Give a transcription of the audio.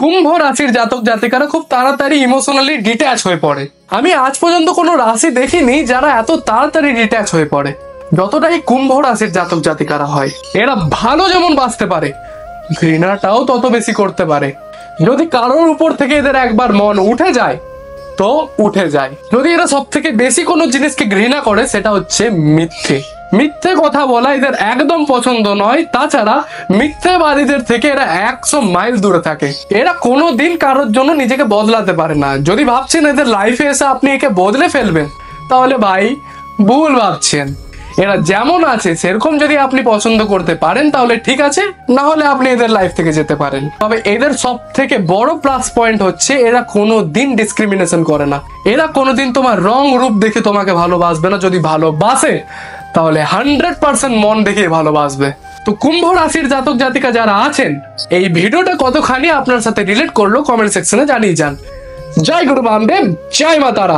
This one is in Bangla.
কুম্ভ রাশির জাতক জাতিকারা খুব তাড়াতাড়ি ইমোশনালি ডিট্যাচ হয়ে পড়ে। আমি আজ পর্যন্ত কোনো রাশি দেখিনি যারা এত তাড়াতাড়ি ডিট্যাচ হয়ে পড়ে যতটাই কুম্ভ রাশির জাতক জাতিকারা হয়। এরা ভালো যেমন বাঁচতে পারে, ঘৃণাটাও তত বেশি করতে পারে। যদি কারোর উপর থেকে এদের একবার মন উঠে যায় তো উঠে যায়। যদি এরা সব থেকে বেশি কোনো জিনিসকে ঘৃণা করে সেটা হচ্ছে মিথ্যে। মিথ্যে কথা বলা এদের একদম পছন্দ নয়। তাছাড়া মিথ্যেবাদীদের থেকে এরা 100 মাইল দূরে থাকে। এরা কোনোদিন কারোর জন্য নিজেকে বদলাতে পারে না। যদি ভাবছেন এদের লাইফে এসে আপনি একে বদলে ফেলবেন, তাহলে ভাই ভুল ভাবছেন। এরা যেমন আছে সেরকম যদি আপনি পছন্দ করতে পারেন তাহলে ঠিক আছে, না হলে আপনি এদের লাইফ থেকে যেতে পারেন। তবে এদের সব থেকে বড় প্লাস পয়েন্ট হচ্ছে এরা কোনোদিন ডিসক্রিমিনেশন করে না। এরা কোনোদিন তোমার রং রূপ দেখে তোমাকে ভালোবাসবে না। যদি ভালোবাসে তাহলে 100% মন দেখে ভালোবাসবে। তো কুম্ভ রাশির জাতক জাতিকা যারা আছেন, এই ভিডিওটা কতখানি আপনার সাথে রিলেট করলো কমেন্ট সেকশনে জানিয়ে যান। জয় গুরু বামদেব, জয় মা তারা।